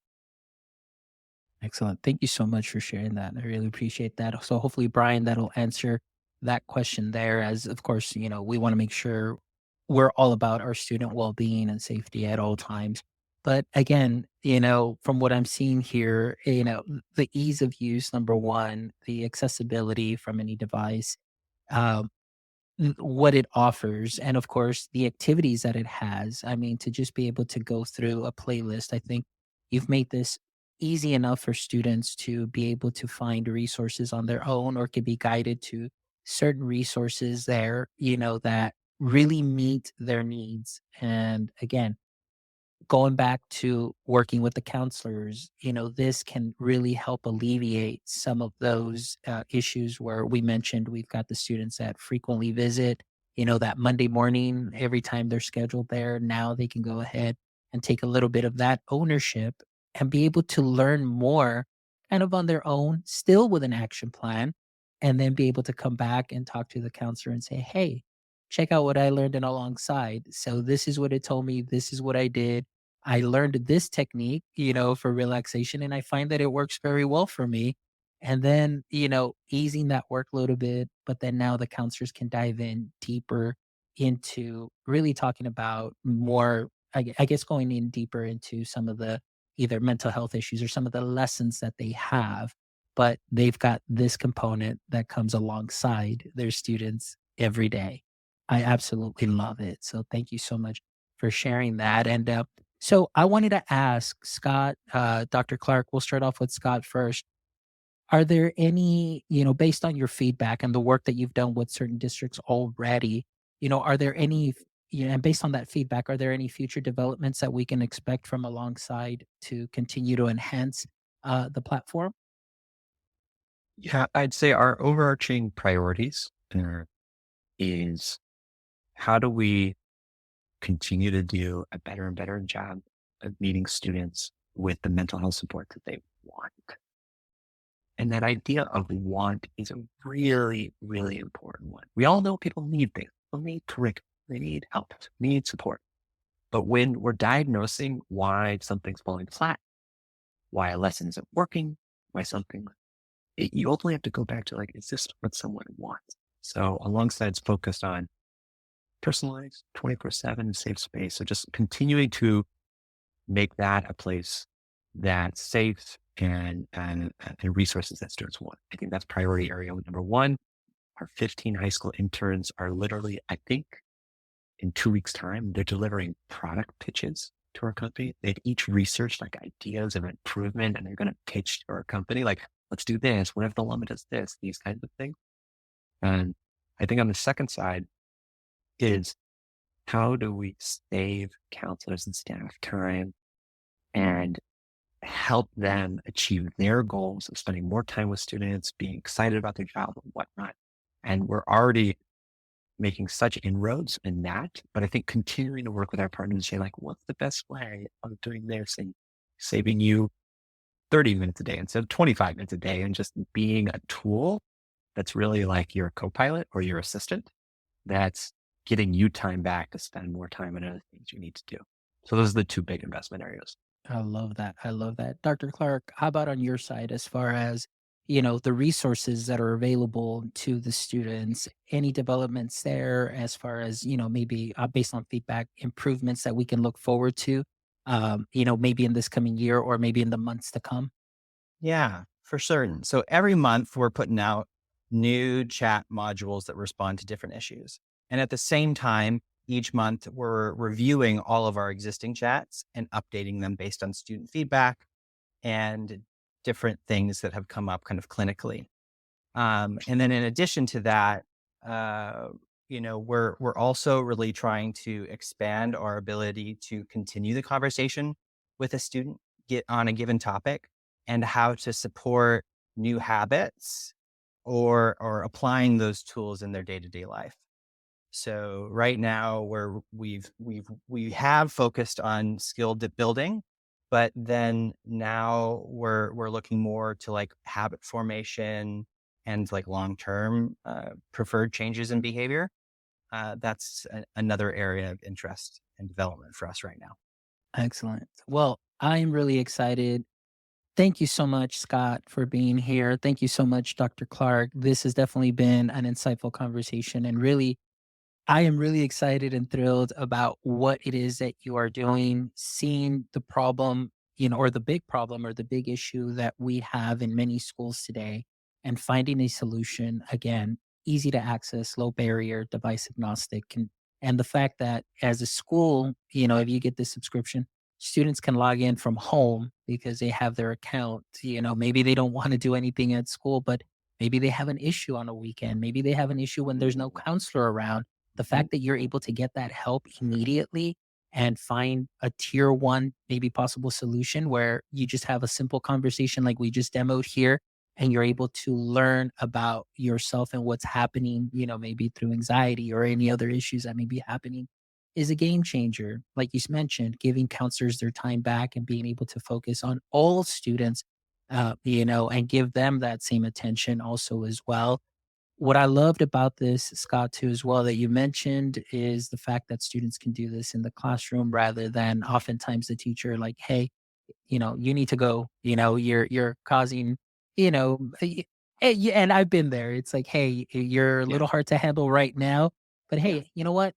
S2: Excellent. Thank you so much for sharing that. I really appreciate that. So hopefully, Brian, that'll answer that question there. As of course, we want to make sure we're all about our student well-being and safety at all times. But again, from what I'm seeing here, the ease of use, number one, the accessibility from any device, um, what it offers, and of course the activities that it has. I mean, to just be able to go through a playlist, I think you've made this easy enough for students to be able to find resources on their own, or can be guided to certain resources there, that really meet their needs. And again, going back to working with the counselors, this can really help alleviate some of those issues where we mentioned we've got the students that frequently visit, that Monday morning, every time they're scheduled there. Now they can go ahead and take a little bit of that ownership and be able to learn more kind of on their own, still with an action plan, and then be able to come back and talk to the counselor and say, hey, check out what I learned and alongside. So this is what it told me. This is what I did. I learned this technique, for relaxation, and I find that it works very well for me. And then, easing that workload a bit, but then now the counselors can dive in deeper into really talking about more, I guess, going in deeper into some of the either mental health issues or some of the lessons that they have. But they've got this component that comes alongside their students every day. I absolutely love it. So thank you so much for sharing that. And So I wanted to ask Scott, Dr. Clark, we'll start off with Scott first. Are there any, based on your feedback and the work that you've done with certain districts already, are there any, and based on that feedback, are there any future developments that we can expect from alongside to continue to enhance the platform?
S3: Yeah, I'd say our overarching priorities is how do we continue to do a better and better job of meeting students with the mental health support that they want. And that idea of want is a really, really important one. We all know people need things. People need curriculum. They need help, need support. But when we're diagnosing why something's falling flat, why a lesson isn't working, why something, you ultimately have to go back to like, is this what someone wants? So alongside it's focused on personalized 24/7 safe space. So just continuing to make that a place that's safe and resources that students want. I think that's priority area number one. Our 15 high school interns are literally, I think, in 2 weeks' time, they're delivering product pitches to our company. They've each researched like ideas of improvement and they're going to pitch to our company, like, let's do this. What if the llama does this? These kinds of things. And I think on the second side is how do we save counselors and staff time and help them achieve their goals of spending more time with students, being excited about their job and whatnot. And we're already making such inroads in that, but I think continuing to work with our partners and say like, what's the best way of doing this and saving you 30 minutes a day instead of 25 minutes a day and just being a tool that's really like your co-pilot or your assistant that's getting you time back to spend more time on other things you need to do. So those are the two big investment areas.
S2: I love that. I love that. Dr. Clark, how about on your side as far as, the resources that are available to the students? Any developments there as far as, maybe based on feedback, improvements that we can look forward to, maybe in this coming year or maybe in the months to come?
S4: Yeah, for certain. So every month we're putting out new chat modules that respond to different issues. And at the same time, each month we're reviewing all of our existing chats and updating them based on student feedback and different things that have come up kind of clinically. And then in addition to that, we're also really trying to expand our ability to continue the conversation with a student, get on a given topic, and how to support new habits or applying those tools in their day-to-day life. So right now we have focused on building, but then now we're looking more to like habit formation and like long-term preferred changes in behavior. That's another area of interest and development for us right now.
S2: Excellent. Well, I am really excited. Thank you so much, Scott, for being here. Thank you so much, Dr. Clark. This has definitely been an insightful conversation. And really, I am really excited and thrilled about what it is that you are doing, seeing the problem, or the big problem or the big issue that we have in many schools today, and finding a solution. Again, easy to access, low barrier, device agnostic. And the fact that as a school, if you get this subscription, students can log in from home because they have their account. Maybe they don't want to do anything at school, but maybe they have an issue on a weekend. Maybe they have an issue when there's no counselor around. The fact that you're able to get that help immediately and find a tier one, maybe possible solution where you just have a simple conversation like we just demoed here, and you're able to learn about yourself and what's happening, maybe through anxiety or any other issues that may be happening, is a game changer. Like you mentioned, giving counselors their time back and being able to focus on all students, and give them that same attention also as well. What I loved about this, Scott, too, as well, that you mentioned is the fact that students can do this in the classroom rather than oftentimes the teacher like, hey, you need to go, you're causing, and I've been there. It's like, hey, you're a
S3: Yeah.
S2: little hard to handle right now, but
S3: Yeah.
S2: hey, you know what?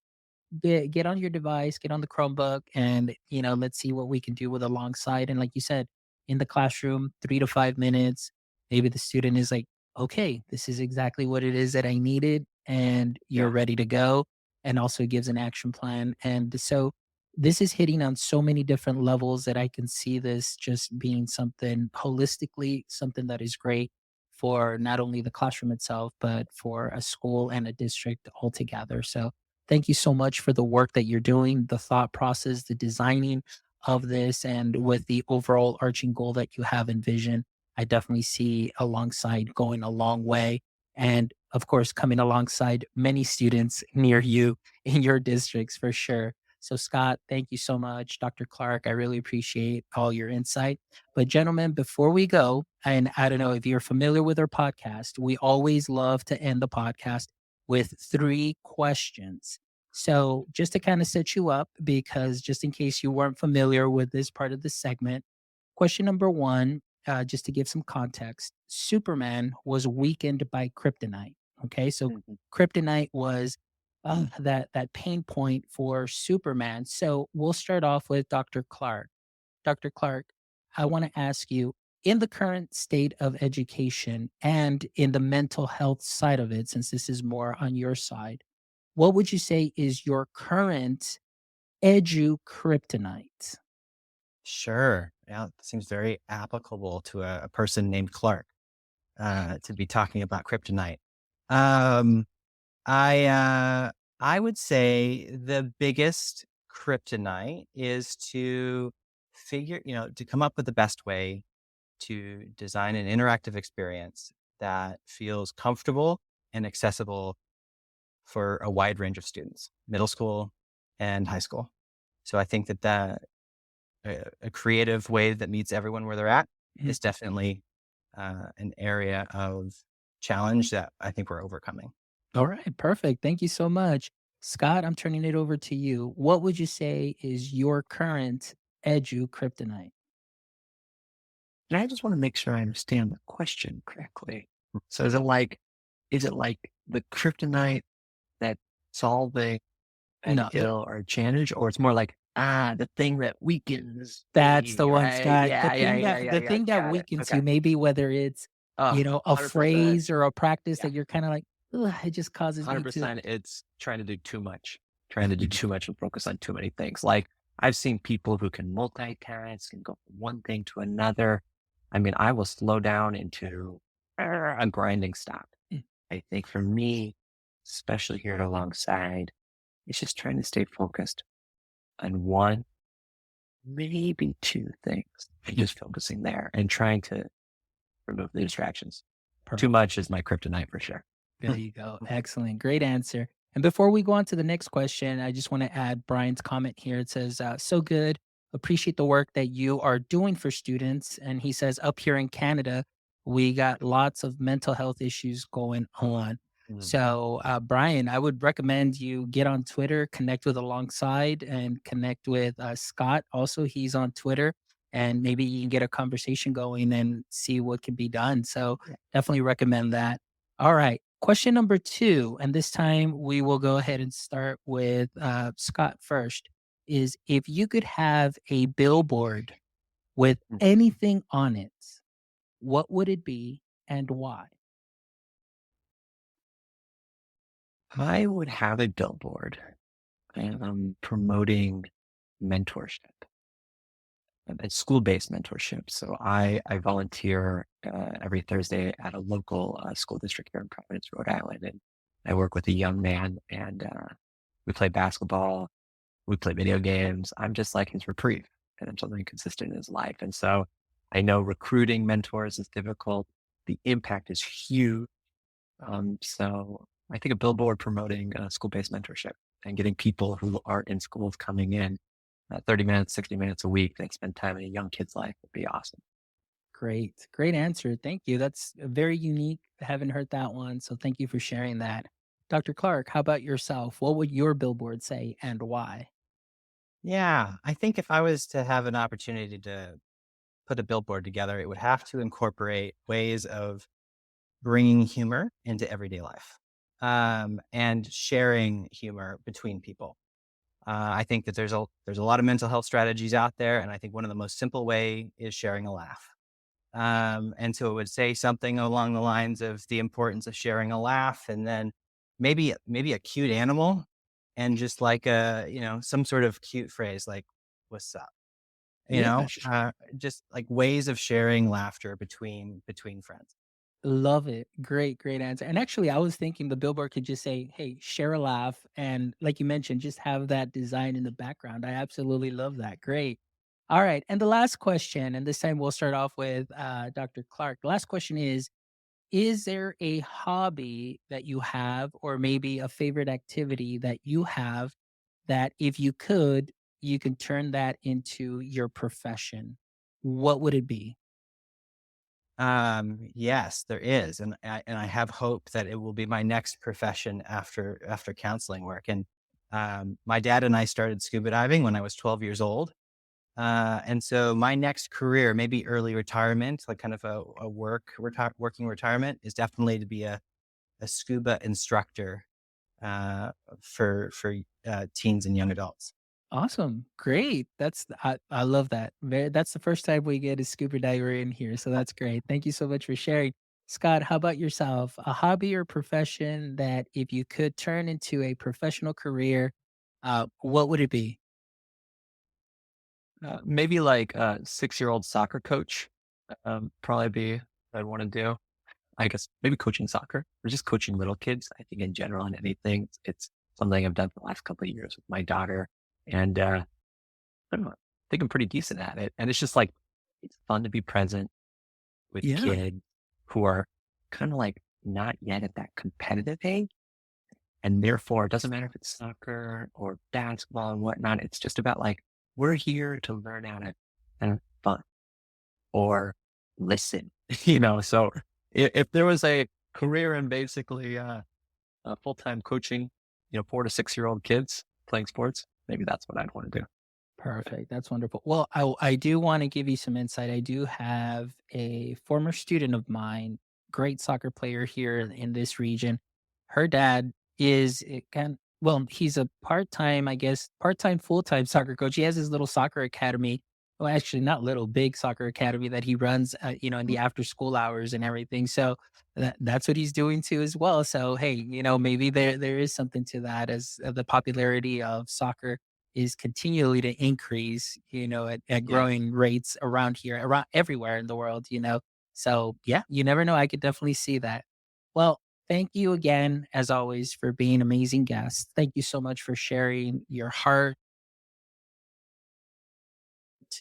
S2: Get on your device, get on the Chromebook, and let's see what we can do with alongside. And like you said, in the classroom, 3 to 5 minutes, maybe the student is like, okay, this is exactly what it is that I needed, and you're
S3: Yeah.
S2: ready to go. And also gives an action plan. And so this is hitting on so many different levels that I can see this just being something holistically, something that is great for not only the classroom itself, but for a school and a district altogether. So thank you so much for the work that you're doing, the thought process, the designing of this, and with the overall arching goal that you have envisioned. I definitely see alongside going a long way. And of course, coming alongside many students near you in your districts for sure. So, Scott, thank you so much. Dr. Clark, I really appreciate all your insight. But, gentlemen, before we go, and I don't know if you're familiar with our podcast, we always love to end the podcast with 3 questions. So, just to kind of set you up, because just in case you weren't familiar with this part of the segment, question number one, just to give some context, Superman was weakened by kryptonite. Okay. So,
S3: Mhm.
S2: kryptonite was that pain point for Superman. So we'll start off with Dr. Clark. Dr. Clark, I want to ask you, in the current state of education and in the mental health side of it, since this is more on your side, what would you say is your current edu kryptonite?
S4: Sure. Yeah, it seems very applicable to a person named Clark to be talking about kryptonite. Um, I uh, I would say the biggest kryptonite is to to come up with the best way to design an interactive experience that feels comfortable and accessible for a wide range of students, middle school and high school. So I think that a creative way that meets everyone where they're at
S2: Mhm.
S4: is definitely an area of challenge that I think we're overcoming.
S2: All right, perfect. Thank you so much. Scott, I'm turning it over to you. What would you say is your current edu kryptonite?
S3: And I just want to make sure I understand the question correctly. So is it like the kryptonite that's solving an
S2: No,
S3: ill or challenge, or it's more like, the thing that weakens
S2: that's
S3: me,
S2: the one,
S3: right?
S2: Scott.
S3: Yeah, yeah, yeah, yeah,
S2: The
S3: yeah.
S2: thing that
S3: Got it.
S2: weakens
S3: Okay.
S2: you, maybe whether it's,
S3: Oh,
S2: a
S3: 100%.
S2: phrase or a practice
S3: Yeah.
S2: that you're kinda like, "Ugh, it just causes me to."
S3: 100%. It's trying to do too much, trying to do too much and focus on too many things. Like I've seen people who can multitask and go from one thing to another. I mean, I will slow down into a grinding stop.
S2: Mm.
S3: I think for me, especially here at alongside, it's just trying to stay focused on one, maybe two things, and just focusing there and trying to remove the distractions. Too
S2: Perfect.
S3: much is my kryptonite for sure.
S2: There you go. Excellent. Great answer. And before we go on to the next question, I just want to add Brian's comment here. It says, so good. Appreciate the work that you are doing for students. And he says, up here in Canada, we got lots of mental health issues going on.
S3: Mm.
S2: So, Brian, I would recommend you get on Twitter, connect with Alongside, and connect with Scott. Also, he's on Twitter, and maybe you can get a conversation going and see what can be done. So, definitely recommend that. All right. Question number 2, and this time we will go ahead and start with Scott first, is if you could have a billboard with
S3: Mm.
S2: anything on it, what would it be and why?
S3: I would have a billboard and I'm promoting mentorship. It's school-based mentorship. So I volunteer every Thursday at a local school district here in Providence, Rhode Island, and I work with a young man, and we play basketball, we play video games. I'm just like his reprieve, and I'm something consistent in his life. And so I know recruiting mentors is difficult. The impact is huge. So I think a billboard promoting school-based mentorship and getting people who are in schools coming in 30 minutes, 60 minutes a week that spend time in a young kid's life would be awesome.
S2: Great. Great answer. Thank you. That's very unique. I haven't heard that one. So thank you for sharing that. Dr. Clark, how about yourself? What would your billboard say and why?
S4: Yeah, I think if I was to have an opportunity to put a billboard together, it would have to incorporate ways of bringing humor into everyday life and sharing humor between people. I think that there's a lot of mental health strategies out there, and I think one of the most simple way is sharing a laugh. And so it would say something along the lines of the importance of sharing a laugh, and then maybe a cute animal and just like some sort of cute phrase like "What's up?"
S2: Yeah.
S4: Just like ways of sharing laughter between friends.
S2: Love it. Great, great answer. And actually, I was thinking the billboard could just say, "Hey, share a laugh," and like you mentioned, just have that design in the background. I absolutely love that. Great. All right, and the last question, and this time we'll start off with Dr. Clark. The last question is there a hobby that you have, or maybe a favorite activity that you have that if you could, you could turn that into your profession? What would it be?
S4: Yes, there is, and I have hope that it will be my next profession after counseling work. And my dad and I started scuba diving when I was 12 years old, and so my next career, maybe early retirement, like kind of a working retirement, is definitely to be a scuba instructor for teens and young adults.
S2: Awesome. Great. I love that. That's the first time we get a scuba diver in here. So that's great. Thank you so much for sharing. Scott, how about yourself? A hobby or profession that if you could turn into a professional career, what would it be?
S3: Maybe like a 6-year-old soccer coach. Probably be what I'd want to do. I guess maybe coaching soccer or just coaching little kids. I think in general and anything, it's something I've done for the last couple of years with my daughter. And I don't know, I think I'm pretty decent at it. And it's just like, it's fun to be present with
S2: Yeah.
S3: kids who are kind of like not yet at that competitive age. And therefore, it doesn't matter if it's soccer or basketball and whatnot. It's just about like, we're here to learn how to have fun or listen, So if there was a career in basically full time coaching, 4 to 6-year-old kids playing sports, maybe that's what I'd want to do.
S2: Perfect. That's wonderful. Well, I do want to give you some insight. I do have a former student of mine, great soccer player here in this region. Her dad is well, he's a part-time, I guess, part-time, full-time soccer coach. He has his little soccer academy. Well, actually, not little, big soccer academy that he runs, in the after school hours and everything. So that's what he's doing too as well. So hey, maybe there is something to that as the popularity of soccer is continually to increase, at
S4: Yeah.
S2: growing rates around here, around everywhere in the world. So yeah, you never know. I could definitely see that. Well, thank you again, as always, for being amazing guests. Thank you so much for sharing your heart,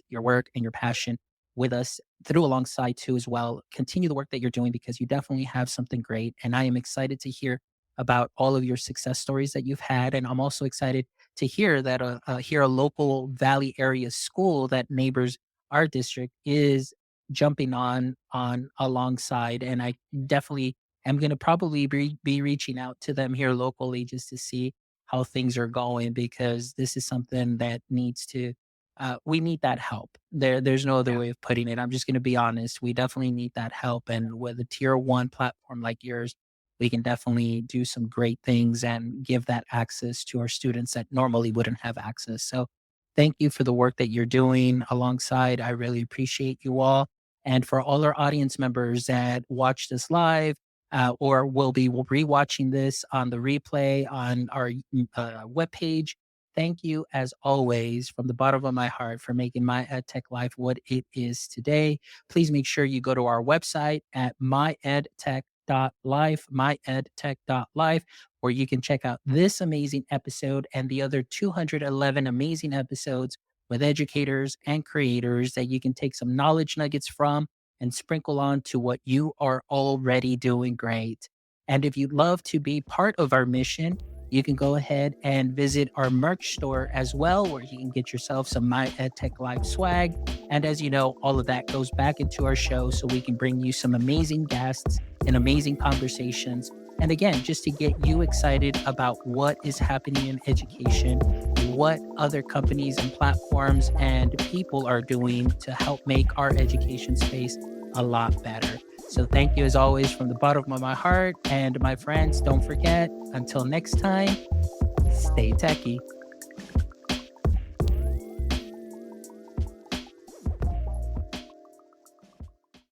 S2: your work, and your passion with us through alongside too as well. Continue the work that you're doing because you definitely have something great. And I am excited to hear about all of your success stories that you've had. And I'm also excited to hear that here a local Valley area school that neighbors our district is jumping on alongside. And I definitely am going to probably be reaching out to them here locally just to see how things are going because this is something that needs to we need that help. There's no other
S4: Yeah.
S2: way of putting it. I'm just going to be honest. We definitely need that help. And with a tier one platform like yours, we can definitely do some great things and give that access to our students that normally wouldn't have access. So thank you for the work that you're doing alongside. I really appreciate you all. And for all our audience members that watch this live, or will be rewatching this on the replay on our webpage. Thank you, as always, from the bottom of my heart for making my EdTech life what it is today. Please make sure you go to our website at myedtech.life, where you can check out this amazing episode and the other 211 amazing episodes with educators and creators that you can take some knowledge nuggets from and sprinkle on to what you are already doing great. And if you'd love to be part of our mission, you can go ahead and visit our merch store as well, where you can get yourself some My EdTech Live swag. And as you know, all of that goes back into our show so we can bring you some amazing guests and amazing conversations. And again, just to get you excited about what is happening in education, what other companies and platforms and people are doing to help make our education space a lot better. So thank you as always from the bottom of my heart. And my friends, don't forget, until next time, stay techie.